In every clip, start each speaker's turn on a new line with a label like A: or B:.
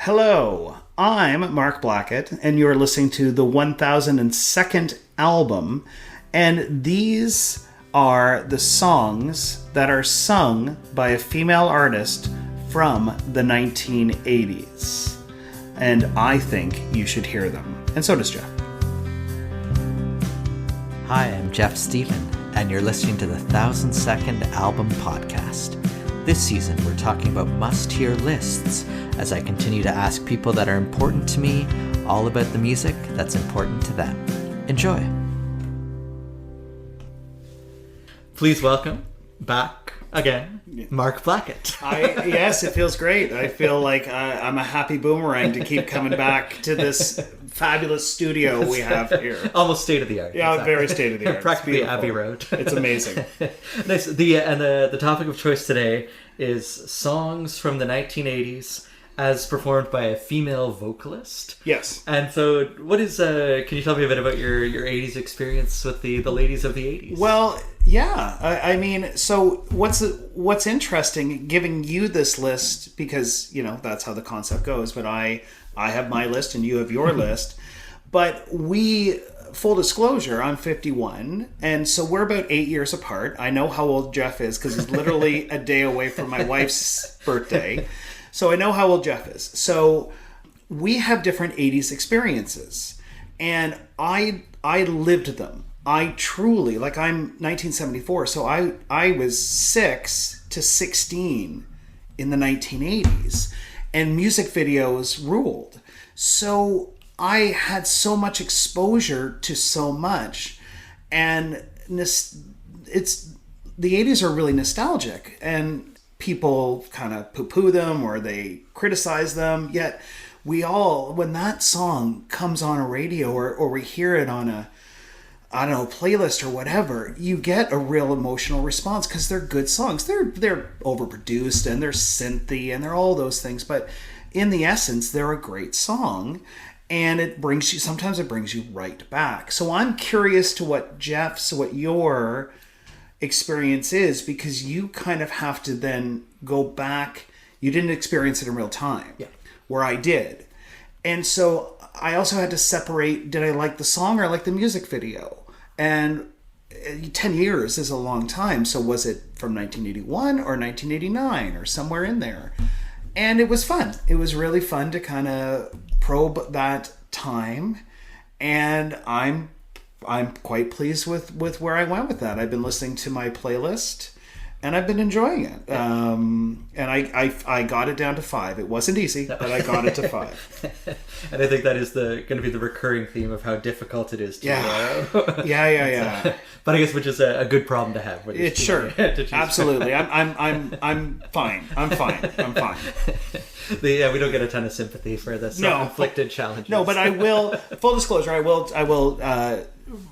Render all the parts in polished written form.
A: Hello, I'm Mark Blackett, and you're listening to the 1002nd album, and these are the songs that are sung by a female artist from the 1980s. And I think you should hear them. And so does Jeff.
B: Hi, I'm Jeff Stephen, and you're listening to the 1002nd Album Podcast. This season, we're talking about must-hear lists as I continue to ask people that are important to me all about the music that's important to them. Enjoy.
C: Please welcome back again, Mark Blackett.
A: Yes, it feels great. I feel like I'm a happy boomerang to keep coming back to this fabulous studio we have here.
C: Almost state of the art.
A: Yeah, exactly. Very state of the art.
C: Practically Abbey Road.
A: It's amazing.
C: Nice. The topic of choice today is songs from the 1980s as performed by a female vocalist.
A: Yes.
C: And so, what is? Can you tell me a bit about your 80s experience with the ladies of the 80s?
A: Well, yeah. I mean, so what's interesting, giving you this list, because that's how the concept goes. But I have my list and you have your list. But full disclosure, I'm 51, and so we're about 8 years apart. I know how old Jeff is because he's literally a day away from my wife's birthday. So I know how old Jeff is. So we have different 80s experiences, and I lived them. I truly, I'm 1974, so I was 6 to 16 in the 1980s, and music videos ruled. So I had so much exposure to so much, and the 80s are really nostalgic, and people kind of poo-poo them or they criticize them, yet when that song comes on a radio or we hear it on a playlist or whatever, you get a real emotional response because they're good songs. They're overproduced and they're synthy and they're all those things, but in the essence, they're a great song, and sometimes it brings you right back. So I'm curious to what your experience is, because you kind of have to then go back. You didn't experience it in real time, where I did. And so I also had to separate, did I like the song or like the music video? And 10 years is a long time. So was it from 1981 or 1989 or somewhere in there? And it was fun. It was really fun to kind of probe that time. And I'm quite pleased with where I went with that. I've been listening to my playlist, and I've been enjoying it. And I got it down to 5. It wasn't easy, but I got it to 5.
C: And I think that is going to be the recurring theme of how difficult it is to
A: yeah.
C: But I guess which is a good problem to have.
A: It's sure. Absolutely. I'm fine. I'm fine.
C: We don't get a ton of sympathy for the self-inflicted challenges.
A: No, but I will. Full disclosure, I will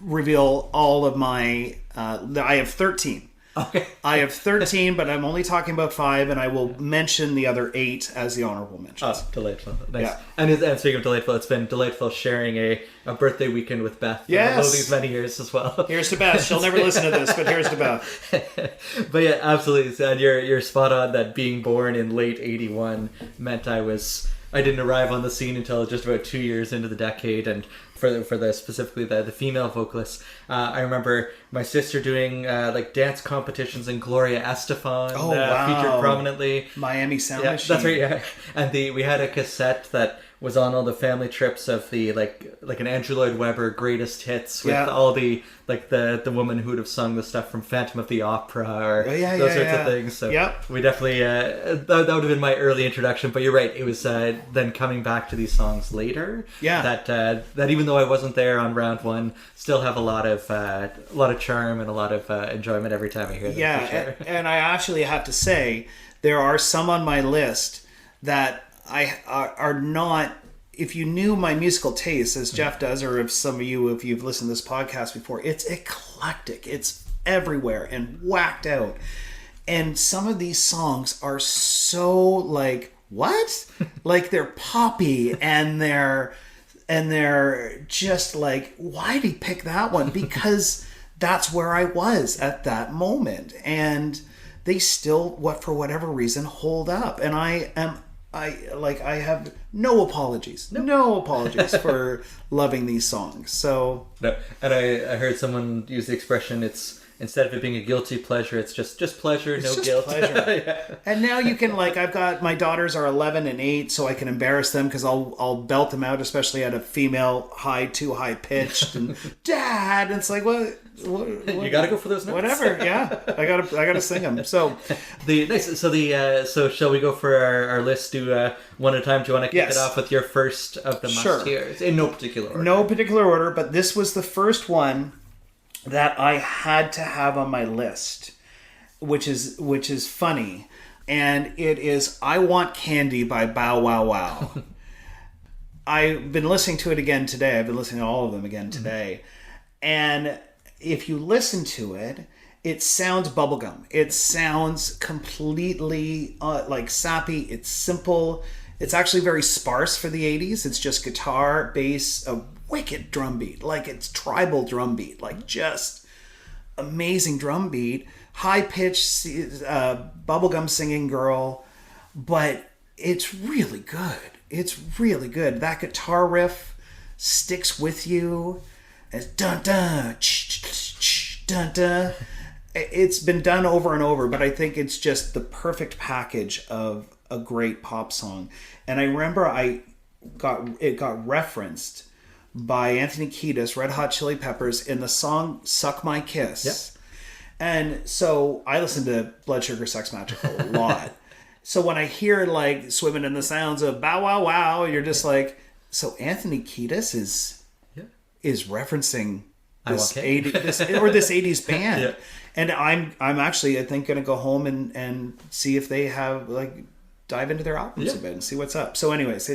A: reveal all of my. I have 13.
C: Okay.
A: I have 13, but I'm only talking about 5, and I will mention the other 8 as the honorable mentions.
C: Oh, delightful. Nice.
A: Yeah.
C: And speaking of delightful, it's been delightful sharing a birthday weekend with Beth
A: yes.
C: over these many years as well.
A: Here's to Beth. She'll never listen to this, but here's to Beth.
C: But yeah, absolutely. And you're spot on that being born in late 81 meant I didn't arrive on the scene until just about 2 years into the decade, and for the specifically the female vocalists, I remember my sister doing dance competitions, and Gloria Estefan featured prominently.
A: Miami Sound Machine.
C: That's right. Yeah, and we had a cassette that was on all the family trips of the like an Andrew Lloyd Webber greatest hits with all the the woman who would have sung the stuff from Phantom of the Opera or those sorts of things. So we definitely that would have been my early introduction. But you're right, it was then coming back to these songs later. That even though I wasn't there on round one, still have a lot of charm and a lot of enjoyment every time I hear them.
A: Yeah, for sure. And I actually have to say there are some on my list that are not. If you knew my musical taste, as Jeff does, or if some of you, if you've listened to this podcast before, it's eclectic. It's everywhere and whacked out. And some of these songs are so what? They're poppy and they're just why did he pick that one? Because that's where I was at that moment. And they still, for whatever reason, hold up. And I have no apologies. No apologies for loving these songs. So,
C: no. And I heard someone use the expression, it's instead of it being a guilty pleasure, it's just pleasure, no guilt.
A: Pleasure.
C: Yeah.
A: And now you can, like, I've got, my daughters are 11 and 8, so I can embarrass them because I'll belt them out, especially at a female too high pitched, and Dad, and it's like, what
C: you gotta go for those notes.
A: Whatever, yeah. I gotta sing them. So
C: so shall we go for our list? Do one at a time? Do you want to kick it off with your first of the must-hears in no particular order?
A: No particular order, but this was the first one that I had to have on my list, which is funny, and it is "I Want Candy" by Bow Wow Wow. I've been listening to it again today. I've been listening to all of them again today, and if you listen to it, it sounds bubblegum. It sounds completely like sappy. It's simple. It's actually very sparse for the 80s. It's just guitar, bass, a wicked drum beat. Like, it's tribal drum beat. Like, just amazing drum beat. High-pitched bubblegum singing girl. But it's really good. It's really good. That guitar riff sticks with you. It's dun-dun, dun-dun. It's been done over and over, but I think it's just the perfect package of a great pop song. And I remember it got referenced by Anthony Kiedis, Red Hot Chili Peppers, in the song "Suck My Kiss." Yep. And so I listen to Blood Sugar Sex Magic a lot. So when I hear, like, swimming in the sounds of Bow Wow Wow, you're just like, so Anthony Kiedis is referencing this 80s band. Yeah. And I'm actually, I think, going to go home and see if they have, like, dive into their albums a bit and see what's up. So anyways,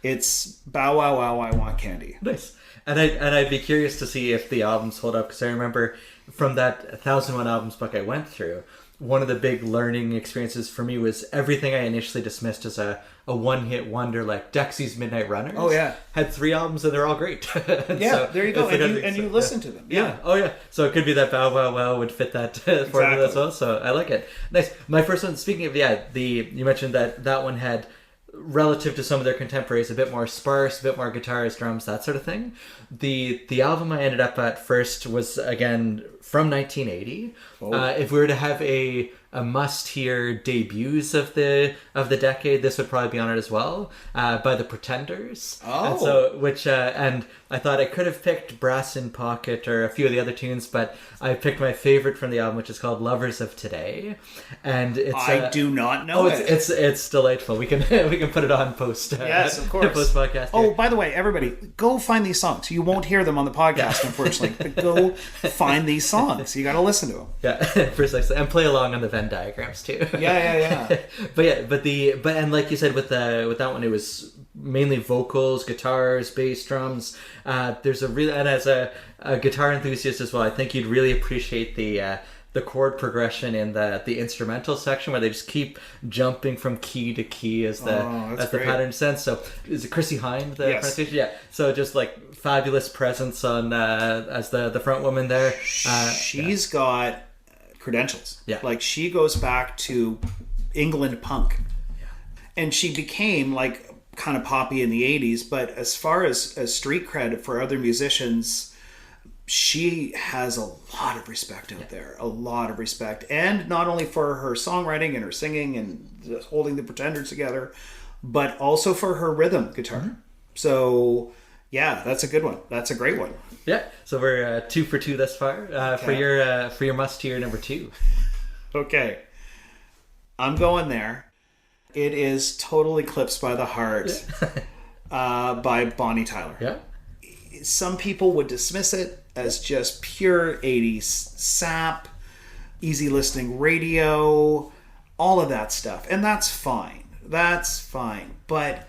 A: it's Bow Wow Wow, I Want Candy.
C: Nice. And I'd be curious to see if the albums hold up, because I remember from that 1001 Albums book I went through, one of the big learning experiences for me was everything I initially dismissed as a one-hit wonder, like Dexy's Midnight Runners.
A: Oh, yeah.
C: Had 3 albums and they're all great.
A: Yeah, so there you go. And you listen to them.
C: Yeah. Oh, yeah. So it could be that Bow Wow Wow would fit that formula as well. So I like it. Nice. My first one, speaking of, you mentioned that one had, relative to some of their contemporaries, a bit more sparse, a bit more guitars, drums, that sort of thing. The album I ended up at first was, again, from 1980. If we were to have a must-hear debuts of the decade, this would probably be on it as well, by the Pretenders. And so, and I thought I could have picked Brass in Pocket or a few of the other tunes, but I picked my favorite from the album, which is called Lovers of Today. And it's
A: I do not know it.
C: It's delightful. We can put it on post.
A: Yes, of course.
C: Post podcast.
A: Oh, by the way, everybody, go find these songs. You won't hear them on the podcast, unfortunately, but go find these songs. You got to listen to them.
C: Yeah, precisely, and play along on the Venn diagrams too.
A: Yeah.
C: but and like you said, with that one, it was mainly vocals, guitars, bass, drums. There's and as a guitar enthusiast as well, I think you'd really appreciate the chord progression in the instrumental section, where they just keep jumping from key to key as the pattern sense. So is it Chrissy Hynde, the pronunciation? Yeah. So just like fabulous presence on as the front woman there.
A: She's got credentials.
C: Yeah.
A: Like, she goes back to England punk. Yeah. And she became, like, kind of poppy in the 80s, but as far as street cred for other musicians, she has a lot of respect out there. A lot of respect. And not only for her songwriting and her singing and just holding the Pretenders together, but also for her rhythm guitar. Mm-hmm. So, yeah, that's a good one. That's a great one.
C: Yeah. So we're 2 for 2 thus far. For your must-hear number 2.
A: Okay. I'm going there. It is Total Eclipse by the Heart by Bonnie Tyler.
C: Yeah.
A: Some people would dismiss it as just pure 80s sap, easy listening radio, all of that stuff. And that's fine. That's fine. But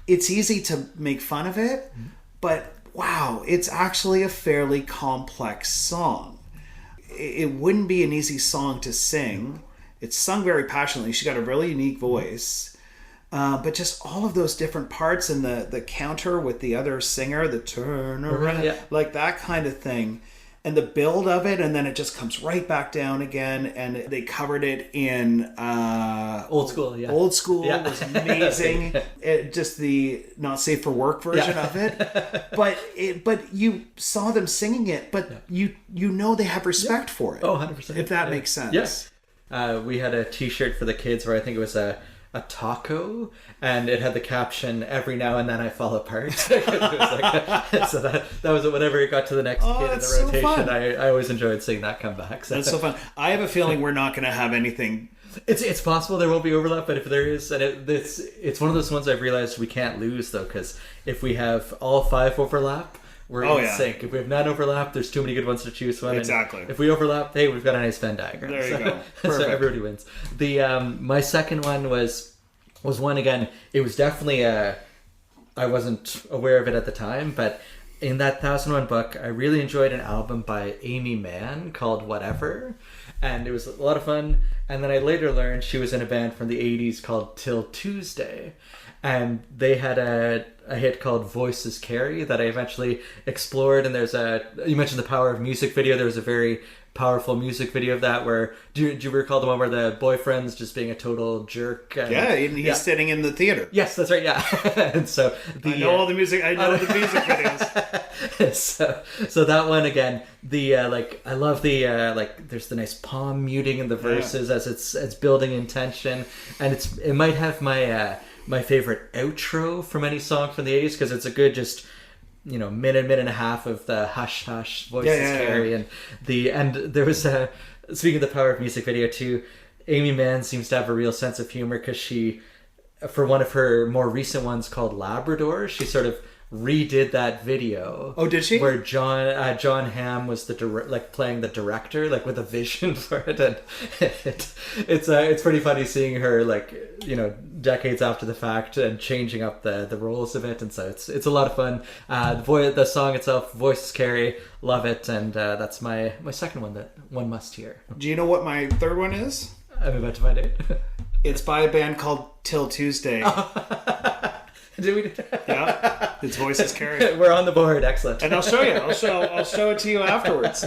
A: it's easy to make fun of it. But wow, it's actually a fairly complex song. It wouldn't be an easy song to sing. It's sung very passionately. She's got a really unique voice. But just all of those different parts and the counter with the other singer, the turn around, like that kind of thing. and the build of it, and then it just comes right back down again. And they covered it in
C: Old School. Yeah,
A: Old School was amazing. Just the not safe for work version of it, but you saw them singing it, but you know they have respect for it.
C: Oh, 100%.
A: If that makes sense.
C: Yes. We had a T-shirt for the kids where I think it was a taco, and it had the caption, "Every now and then I fall apart." So that was it. Whenever it got to the next kid in the rotation, so fun. I always enjoyed seeing that come back. So.
A: That's so fun. I have a feeling we're not going to have anything.
C: It's possible there won't be overlap, but if there is, and it's one of those ones I've realized we can't lose though, because if we have all 5 overlap, we're in sync. If we have none overlap, there's too many good ones to choose from.
A: Exactly.
C: And if we overlap, hey, we've got a nice Venn diagram.
A: There you go.
C: So everybody wins. The my second one was one, again, it was definitely I wasn't aware of it at the time, but in that 1001 book, I really enjoyed an album by Amy Mann called Whatever, and it was a lot of fun. And then I later learned she was in a band from the 80s called Till Tuesday, and they had a hit called Voices Carry that I eventually explored. And you mentioned the power of music video. There was a very powerful music video of that where, do you recall the one where the boyfriend's just being a total jerk? And,
A: he's sitting in the theater.
C: Yes, that's right, yeah. And so
A: I know all the music, I know the music videos.
C: So that one, again, I love there's the nice palm muting in the verses as it's building in tension, and it might have my favorite outro from any song from the 80s, because it's a good just minute and a half of the hush hush voices carry. And there was speaking of the power of music video too, Amy Mann seems to have a real sense of humor, because she, for one of her more recent ones called Labrador, she sort of redid that video.
A: Oh, did she?
C: Where John Hamm was playing the director, with a vision for it, and it's pretty funny seeing her decades after the fact and changing up the roles of it, and so it's a lot of fun. The song itself, Voices Carry, love it, and that's my second one that one must hear.
A: Do you know what my third one is?
C: I'm about to find it.
A: It's by a band called Till Tuesday.
C: Did we?
A: Yeah, its Voices Carry.
C: We're on the board. Excellent.
A: And I'll show you. I'll show it to you afterwards.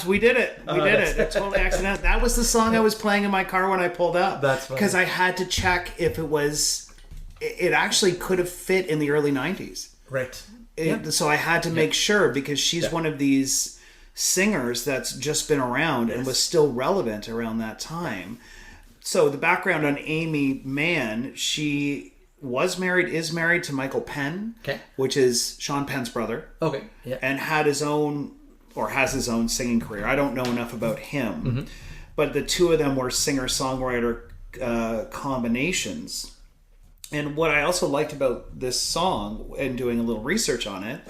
A: We did it. We did it. It totally accidental. That was the song I was playing in my car when I pulled up.
C: That's funny.
A: Because I had to check if it was. It actually could have fit in the early 90s.
C: Right.
A: So I had to make sure, because she's one of these singers that's just been around and was still relevant around that time. So the background on Amy Mann, she is married to Michael Penn, which is Sean Penn's brother.
C: Okay, yeah.
A: And has his own singing career. I don't know enough about him, but the two of them were singer-songwriter combinations. And what I also liked about this song, and doing a little research on it,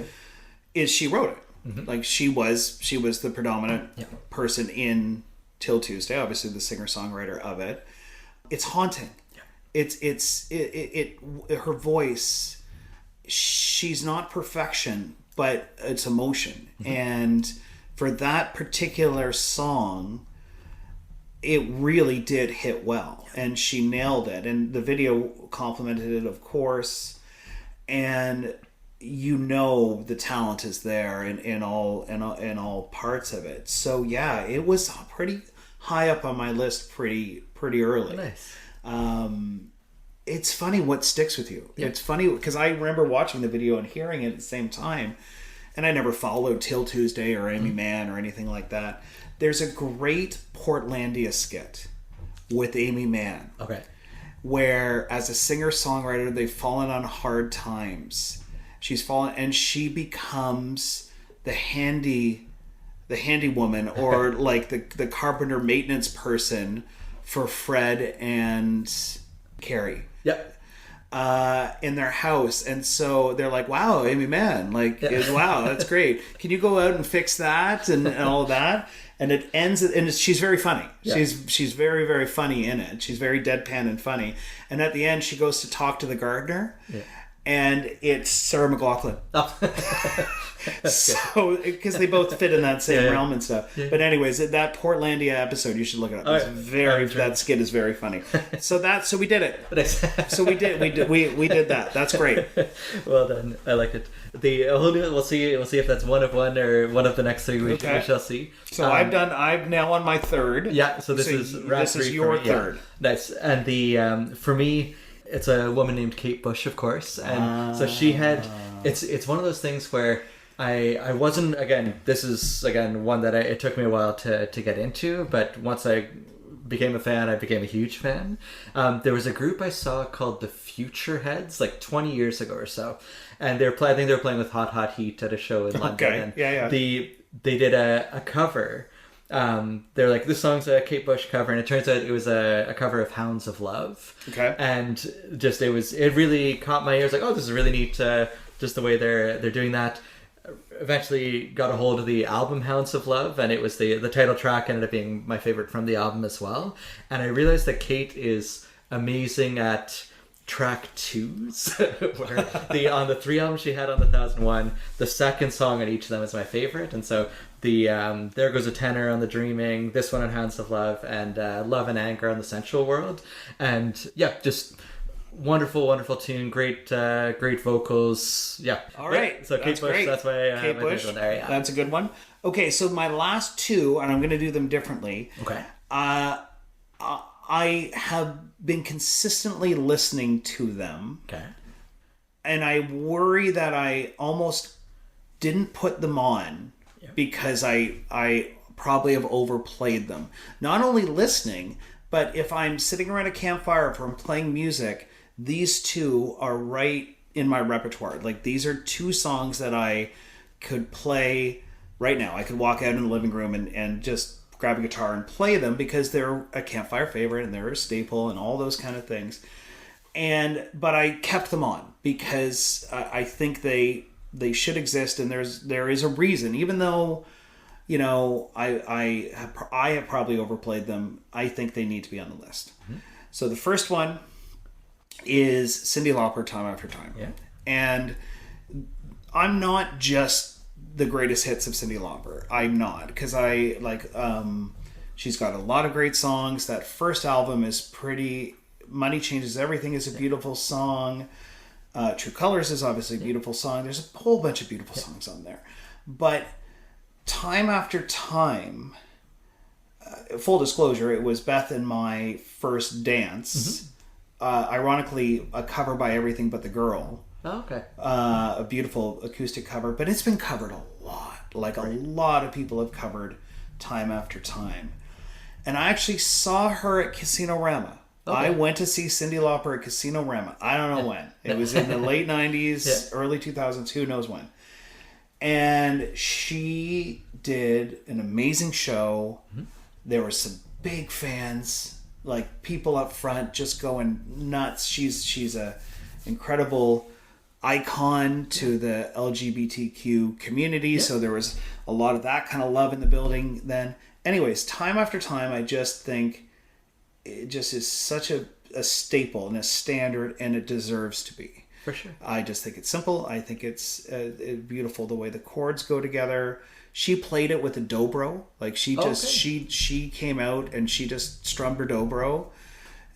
A: is she wrote it. She was the predominant person in Till Tuesday, obviously the singer-songwriter of it. It's haunting. Her voice, she's not perfection, but it's emotion. And for that particular song, it really did hit well, and she nailed it. And the video complimented it, of course. And the talent is there in all parts of it. So yeah, it was pretty high up on my list pretty early.
C: Nice.
A: It's funny what sticks with you. Yeah. It's funny because I remember watching the video and hearing it at the same time, and I never followed Till Tuesday or Amy Mann or anything like that. There's a great Portlandia skit with Amy Mann.
C: Okay.
A: Where as a singer-songwriter, they've fallen on hard times. She's fallen, and she becomes the handy woman, or the carpenter maintenance person for Fred and Carrie.
C: Yep.
A: In their house. And so they're like, wow, Amy Mann, wow, that's great. Can you go out and fix that and all of that? And it ends, and she's very funny. Yeah. She's very, very funny in it. She's very deadpan and funny. And at the end, she goes to talk to the gardener. Yeah. and it's Sarah McLachlan. So, because they both fit in that same realm and stuff. Yeah. But anyways, that Portlandia episode, you should look it up. It's that skit is very funny. So we did it. So we did that. That's great.
C: Well done. I like it. We'll see if that's one of one or one of the next three we shall see.
A: So I'm now on my third.
C: Yeah. So this is
A: your third.
C: Yeah. Nice. And the for me, it's a woman named Kate Bush, of course, and so she had. It's one of those things where I wasn't, again, this is one that it took me a while to get into, but once I became a fan, I became a huge fan. There was a group I saw called the Future Heads, like 20 years ago or so, and I think they were playing with Hot Hot Heat at a show in London.
A: Okay. Yeah.
C: They did a cover. They're like, this song's a Kate Bush cover, and it turns out it was a cover of Hounds of Love.
A: Okay.
C: And just it really caught my ears. Like, oh, this is really neat. Just the way they're doing that. Eventually got a hold of the album Hounds of Love, and it was the title track ended up being my favorite from the album as well. And I realized that Kate is amazing at track twos. Where on the 3 albums she had on the 1001, the second song on each of them is my favorite. And so the There Goes a Tenor on the Dreaming, this one on Hounds of Love, and Love and Anger on the Sensual World. And yeah, just wonderful tune, great vocals. Yeah.
A: All right.
C: Yeah. So Kate Bush, great. That's my
A: Kate Bush. One there. Yeah. That's a good one. Okay, so my last two, and I'm going to do them differently.
C: Okay.
A: I have been consistently listening to them.
C: Okay.
A: And I worry that I almost didn't put them on because I probably have overplayed them. Not only listening, but if I'm sitting around a campfire, if I'm playing music, these two are right in my repertoire. Like, these are two songs that I could play right now. I could walk out in the living room and just grab a guitar and play them because they're a campfire favorite and they're a staple and all those kind of things. But I kept them on because I think they should exist, and there is a reason. Even though, you know, I have probably overplayed them, I think they need to be on the list. Mm-hmm. So the first one is Cyndi Lauper, Time After Time.
C: Yeah.
A: And I'm not just the greatest hits of Cyndi Lauper. I'm not, because I like she's got a lot of great songs. That first album is pretty. Money Changes Everything is a beautiful song. True Colors is obviously a beautiful song. There's a whole bunch of beautiful songs on there. But Time After Time, full disclosure, it was Beth and my first dance. Mm-hmm. Ironically, a cover by Everything But the Girl.
C: Oh, okay.
A: A beautiful acoustic cover, but it's been covered a lot. Like, a lot of people have covered Time After Time. And I actually saw her at Casino Rama. Okay. I went to see Cyndi Lauper at Casino Rama. I don't know when. It was in the late 90s, early 2000s, who knows when. And she did an amazing show. Mm-hmm. There were some big fans, like people up front just going nuts. She's a incredible icon to the LGBTQ community, so there was a lot of that kind of love in the building then. Anyways, Time After Time, I just think it just is such a staple and a standard, and it deserves to be.
C: For sure.
A: I just think it's simple. I think it's beautiful the way the chords go together. She played it with a dobro. Like, she just she came out and she just strummed her dobro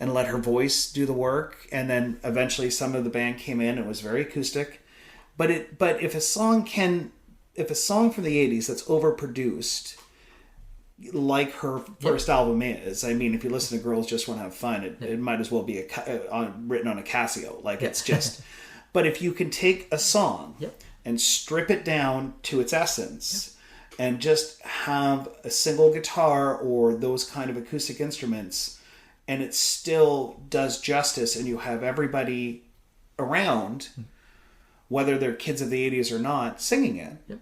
A: and let her voice do the work. And then eventually some of the band came in. It was very acoustic. But if a song from the 80s that's overproduced, like her first album is, I mean, if you listen to Girls Just Want to Have Fun, it might as well be written on a Casio. Like, it's just... But if you can take a song and strip it down to its essence and just have a single guitar or those kind of acoustic instruments, and it still does justice, and you have everybody around, whether they're kids of the 80s or not, singing it,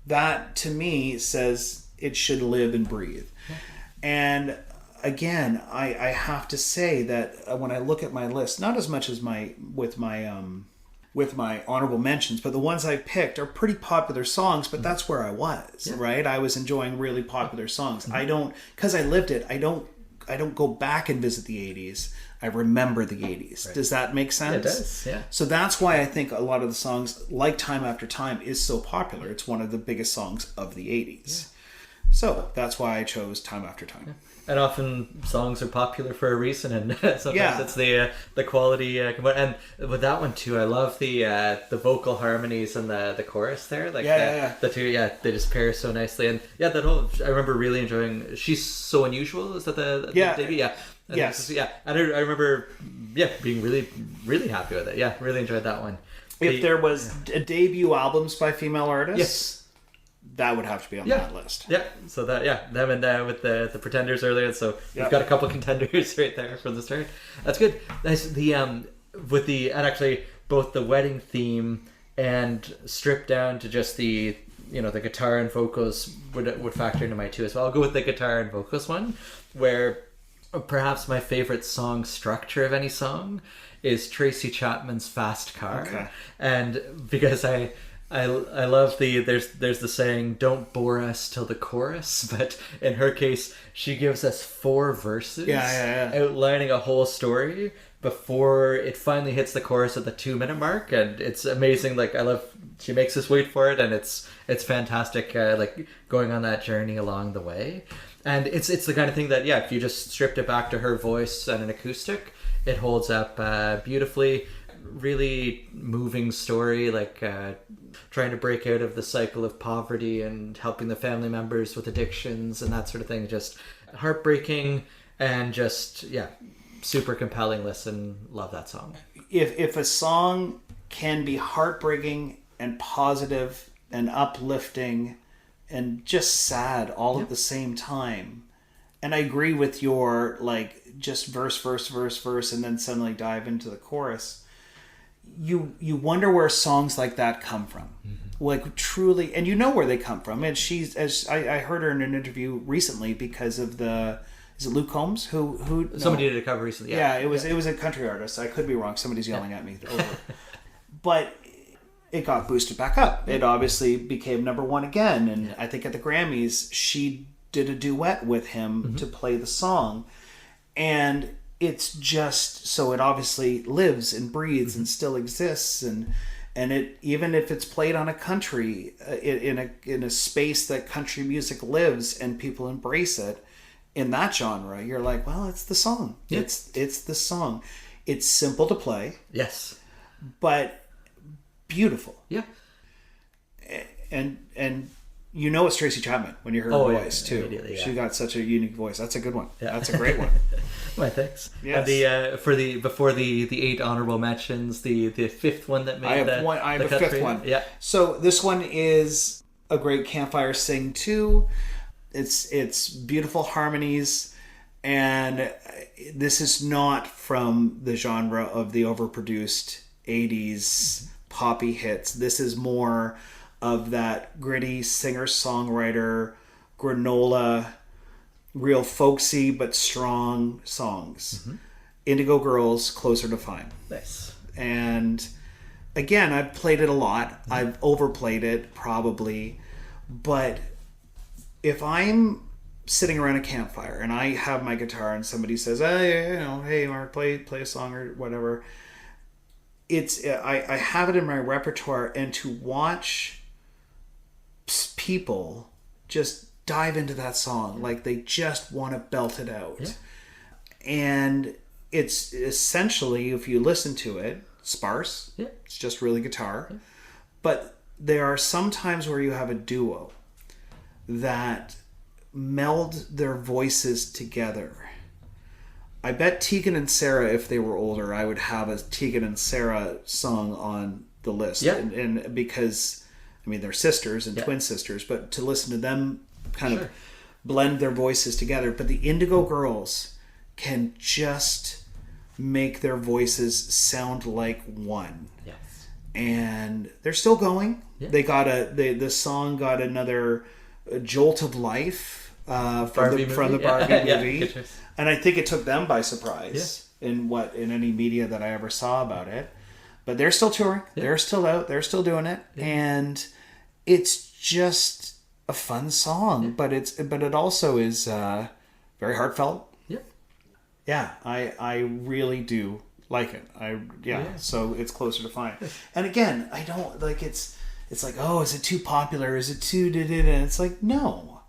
A: that to me says it should live and breathe. And again, I have to say that when I look at my list, not as much as with my honorable mentions, but the ones I picked are pretty popular songs, but that's where I was, right? I was enjoying really popular songs. I don't, because I lived it, I don't go back and visit the 80s. I remember the 80s.
C: Right.
A: Does that make sense?
C: It does, yeah.
A: So that's why I think a lot of the songs, like Time After Time, is so popular. It's one of the biggest songs of the 80s. Yeah. So that's why I chose Time After Time.
C: Yeah. And often songs are popular for a reason, and sometimes it's the quality. And with that one too, I love the vocal harmonies and the chorus there. Like the two, they just pair so nicely. And that whole, I remember really enjoying. She's So Unusual. Is that the debut? Yeah.
A: Yes.
C: And I remember being really, really happy with it. Yeah, really enjoyed that one.
A: If there was debut albums by female artists.
C: Yes.
A: That would have to be on that list.
C: Yeah. So them and with the Pretenders earlier. So we've got a couple contenders right there for the start. That's good. Nice. And actually both the wedding theme and stripped down to just the the guitar and vocals would factor into my two as well. I'll go with the guitar and vocals one, where perhaps my favorite song structure of any song is Tracy Chapman's Fast Car.
A: Okay.
C: And because I love there's the saying, don't bore us till the chorus, but in her case she gives us 4 verses outlining a whole story before it finally hits the chorus at the 2-minute mark, and it's amazing. Like, I love, she makes us wait for it, and it's fantastic, like going on that journey along the way. And it's the kind of thing that if you just stripped it back to her voice and an acoustic, it holds up beautifully. Really moving story, like trying to break out of the cycle of poverty and helping the family members with addictions and that sort of thing. Just heartbreaking and just super compelling listen. Love that song. If
A: a song can be heartbreaking and positive and uplifting and just sad all at the same time, and I agree with your just verse and then suddenly dive into the chorus. You wonder where songs like that come from, like truly, and where they come from. And she's, as I heard her in an interview recently, because of is it Luke Combs who
C: somebody did a cover recently?
A: It was a country artist. I could be wrong. Somebody's yelling at me over. But it got boosted back up. It obviously became number 1 again, and I think at the Grammys she did a duet with him to play the song, and it's just, so it obviously lives and breathes and still exists, and it, even if it's played on a country in a space that country music lives and people embrace it in that genre, you're like, well, it's the song. It's the song. It's simple to play.
C: Yes.
A: But beautiful.
C: Yeah.
A: And it's Tracy Chapman when you hear her voice too. Yeah. She got such a unique voice. That's a good one. Yeah. That's a great one.
C: Well, thanks.
A: Yes.
C: And before the 8 honorable mentions, the 5th one that made
A: I have a 5th one.
C: Yeah.
A: So this one is a great campfire sing too. It's beautiful harmonies, and this is not from the genre of the overproduced 80s poppy hits. This is more of that gritty singer-songwriter, granola, real folksy but strong songs. Indigo Girls, Closer to Fine.
C: Nice.
A: And again, I've played it a lot. I've overplayed it probably, but if I'm sitting around a campfire and I have my guitar and somebody says, hey Mark, play a song or whatever, I have it in my repertoire, and to watch people just dive into that song like they just want to belt it out. And it's essentially, if you listen to it, sparse. It's just really guitar. But there are some times where you have a duo that meld their voices together. I bet Tegan and Sarah, if they were older, I would have a Tegan and Sarah song on the list. And because, I mean, they're sisters and twin sisters, but to listen to them kind of blend their voices together. But the Indigo Girls can just make their voices sound like one. And they're still going. They got the song got another jolt of life from the Barbie movie. And I think it took them by surprise in any media that I ever saw about it. But they're still touring. They're still out. They're still doing it. And it's just a fun song. But it also is very heartfelt. Yeah, I really do like it. So it's closer to fine. And again, I don't like it's like, oh, is it too popular? Is it too and it's like, no,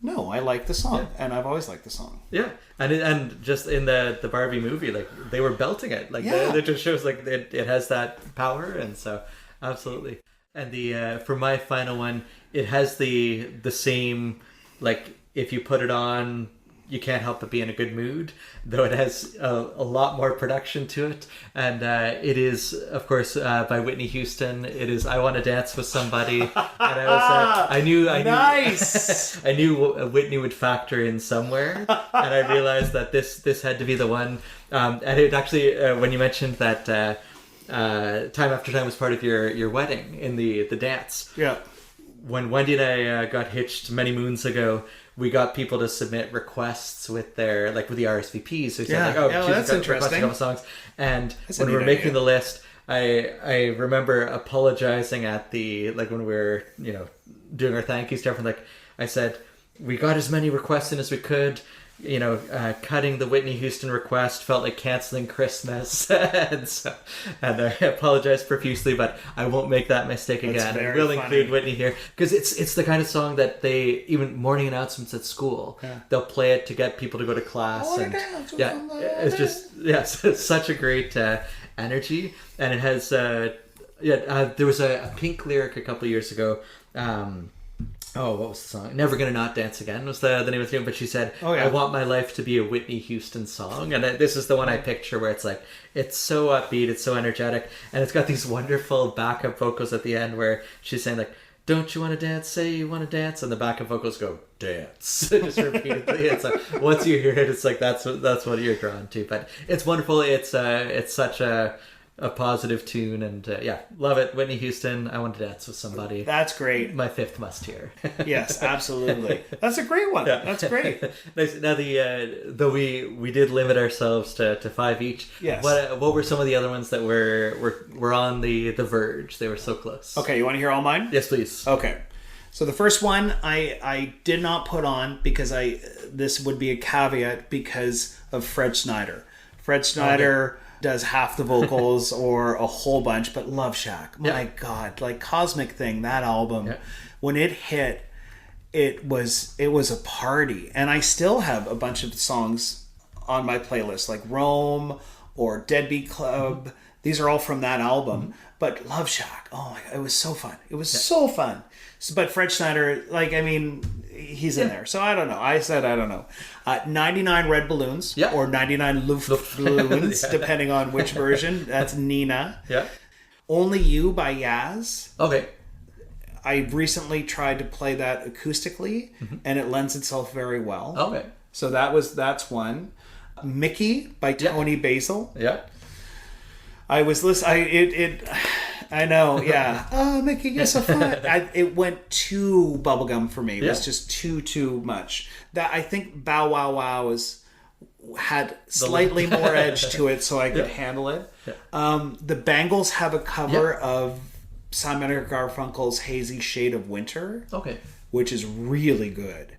A: I like the song, and I've always liked the song.
C: Yeah, and just in the Barbie movie, like they were belting it, like it just shows like it has that power, and so absolutely. And the for my final one, it has the same, like if you put it on, you can't help but be in a good mood, though it has a lot more production to it. And it is, of course, by Whitney Houston. It is "I Want to Dance with Somebody." And I knew
A: Nice.
C: I knew Whitney would factor in somewhere, and I realized that this had to be the one. And it actually, when you mentioned that Time After Time was part of your wedding in the dance.
A: Yeah.
C: When Wendy and I got hitched many moons ago, we got people to submit requests with their, like with the RSVPs. So we said,
A: that's interesting.
C: A couple songs. And
A: That's
C: when we were making the list, I remember apologizing at the, like when we were, doing our thank you stuff, and like I said, we got as many requests in as we could. Cutting the Whitney Houston request felt like canceling Christmas. and I apologize profusely, but I won't make that mistake again. I will include Whitney here, because it's the kind of song that they, even morning announcements at school, they'll play it to get people to go to class. It's just, it's such a great energy. And it has, there was a Pink lyric a couple years ago, what was the song? Never Gonna Not Dance Again was the name of the tune, but she said, I want my life to be a Whitney Houston song. And this is the one I picture, where it's like, it's so upbeat, it's so energetic, and it's got these wonderful backup vocals at the end where she's saying like, don't you want to dance? Say you want to dance. And the backup vocals go, dance. Just repeatedly. It's like, once you hear it, it's like, that's what you're drawn to. But it's wonderful. It's such a positive tune, and love it. Whitney Houston, I Want to Dance with Somebody.
A: That's great.
C: My fifth must hear.
A: Yes, absolutely. That's a great one. Yeah. That's great.
C: Nice. Now though we did limit ourselves to 5 each.
A: Yes.
C: What were some of the other ones that were on the verge? They were so close.
A: Okay, you want to hear all mine?
C: Yes, please.
A: Okay. So the first one I did not put on because this would be a caveat because of Fred Snyder. Fred Snyder does half the vocals or a whole bunch, but Love Shack, my God, like Cosmic Thing, that album, when it hit, it was a party. And I still have a bunch of songs on my playlist, like Rome or Deadbeat Club. These are all from that album. But Love Shack, oh my God, it was so fun. It was so fun. But Fred Schneider, he's in there. So I don't know. I said I don't know. 99 Red Balloons or 99 Luft Balloons, depending on which version. That's Nina. Yeah. Only You by Yaz.
C: Okay.
A: I recently tried to play that acoustically, and it lends itself very well.
C: Okay.
A: So that's one. Mickey by Tony Basil.
C: Yeah.
A: I was listening. I know, yeah. Oh, Mickey, you're so fun. It went too bubblegum for me. It was just too much. That I think Bow Wow Wow had slightly more edge to it, so I could handle it. Yeah. The Bangles have a cover of Simon & Garfunkel's "Hazy Shade of Winter," which is really good.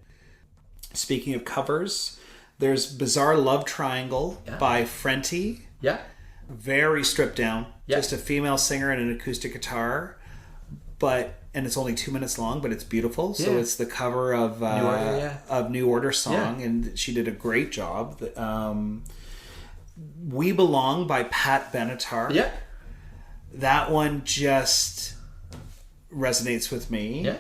A: Speaking of covers, there's "Bizarre Love Triangle" by Frenty.
C: Yeah.
A: Very stripped down. Just a female singer and an acoustic guitar. And it's only 2 minutes long, but it's beautiful. So it's the cover of New Order song, and she did a great job. We Belong by Pat Benatar. Yeah. That one just resonates with me. Yeah.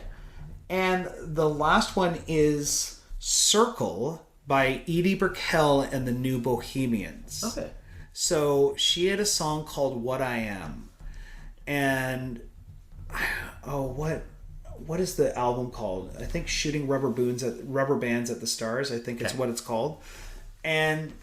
A: And the last one is Circle by Edie Brickell and the New Bohemians. Okay. So she had a song called What I Am. And what is the album called? I think Shooting Rubber Bands at the Stars, I think it's what it's called. And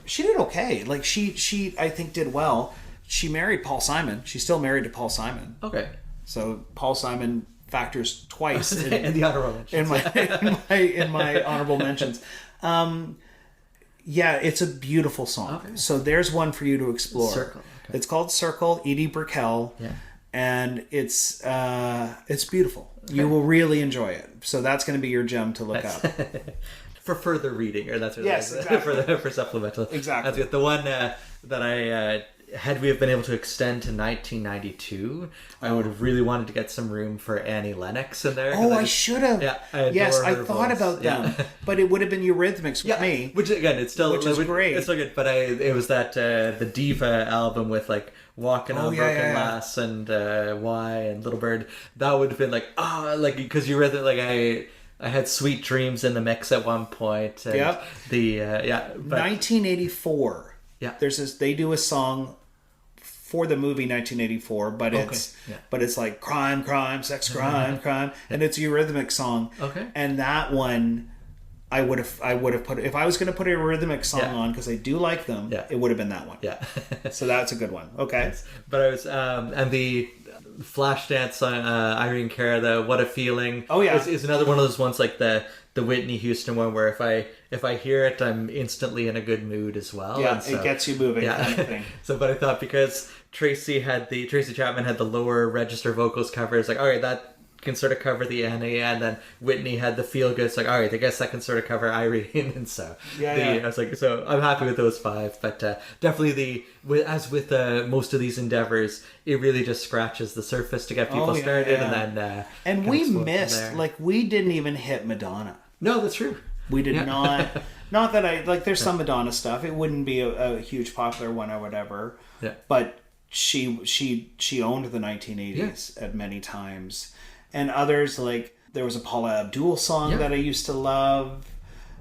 A: she did okay. Like she I think did well. She married Paul Simon. She's still married to Paul Simon. Okay. So Paul Simon factors twice
C: in the honorable mentions.
A: in my honorable mentions. Yeah, it's a beautiful song. Okay. So there's one for you to explore. Circle. Okay. It's called Circle, Edie Brickell. Yeah. And it's beautiful. Okay. You will really enjoy it. So that's going to be your gem to look up.
C: for further reading, or that's what
A: Yes, exactly.
C: for supplemental.
A: Exactly.
C: That's good. The one that I had we have been able to extend to 1992, I would have really wanted to get some room for Annie Lennox in there.
A: Oh, I should have.
C: Yeah,
A: yes, I thought about them, but it would have been Eurythmics with me.
C: Which again, it's still
A: which is great.
C: It's still good, but it was that the Diva album with like Walking on Broken Glass and Why and Little Bird. That would have been like because Eurythmics I had Sweet Dreams in the mix at one point. And
A: Yep.
C: But
A: 1984.
C: Yeah.
A: There's this. They do a song for the movie 1984, but it's like crime, sex, crime, and it's a Eurythmics song.
C: Okay.
A: And that one, I would have put, if I was going to put a Eurythmics song on, because I do like them.
C: Yeah.
A: It would have been that one.
C: Yeah.
A: So that's a good one. Okay.
C: Yes. But I was and the Flashdance song, Irene Cara, the What a Feeling.
A: Oh yeah,
C: is another one of those ones like the Whitney Houston one where if I hear it, I'm instantly in a good mood as well.
A: Yeah,
C: and so,
A: it gets you moving. Yeah. Kind of thing.
C: So, but I thought because Tracy Chapman had the lower register vocals cover, it's like, all right, that can sort of cover the Annie, and then Whitney had the feel good. It's like, all right, I guess that can sort of cover Irene, and so I was like, so I'm happy with those five, but definitely as with most of these endeavors, it really just scratches the surface to get people started, and then
A: and we missed, like, we didn't even hit Madonna.
C: No, that's true.
A: We did not. Not that I like. There's some Madonna stuff. It wouldn't be a huge popular one or whatever.
C: Yeah.
A: But she owned the 1980s at many times, and others, like there was a Paula Abdul song that I used to love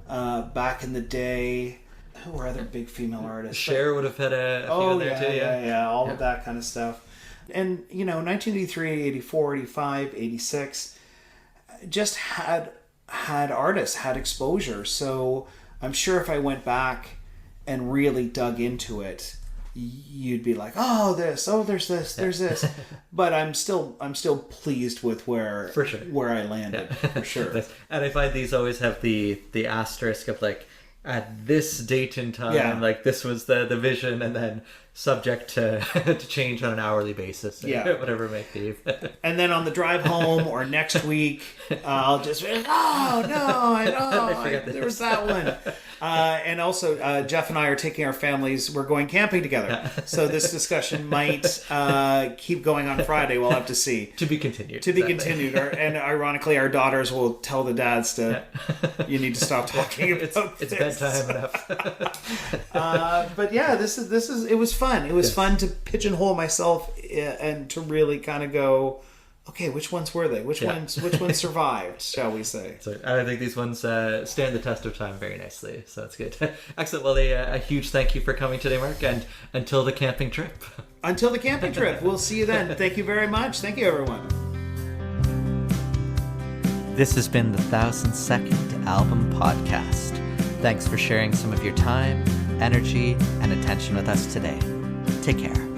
A: back in the day. Who were other big female artists?
C: Cher would have had a few in there too.
A: Yeah, all of that kind of stuff. And 1983, 84, 85, 86 just had artists, had exposure. So I'm sure if I went back and really dug into it, you'd be like, there's this. But I'm still pleased with where I landed, for sure.
C: And I find these always have the asterisk of like, at this date and time, like this was the vision, and then subject to change on an hourly basis, whatever it may be.
A: And then on the drive home or next week, I'll just be like, I forgot there was that one. And also, Jeff and I are taking our families. We're going camping together, so this discussion might keep going on Friday. We'll have to see.
C: To be continued.
A: Continued. And ironically, our daughters will tell the dads to, you need to stop talking about
C: it's bedtime enough.
A: But yeah, this is it was fun. It was fun to pigeonhole myself and to really kind of go, okay, which ones were they? Which ones survived, shall we say? So
C: I think these ones stand the test of time very nicely, so it's good. Excellent. Well, a huge thank you for coming today, Mark, and until the camping trip.
A: Until the camping trip. We'll see you then. Thank you very much. Thank you, everyone.
B: This has been the 1000-Second Album Podcast. Thanks for sharing some of your time, energy, and attention with us today. Take care.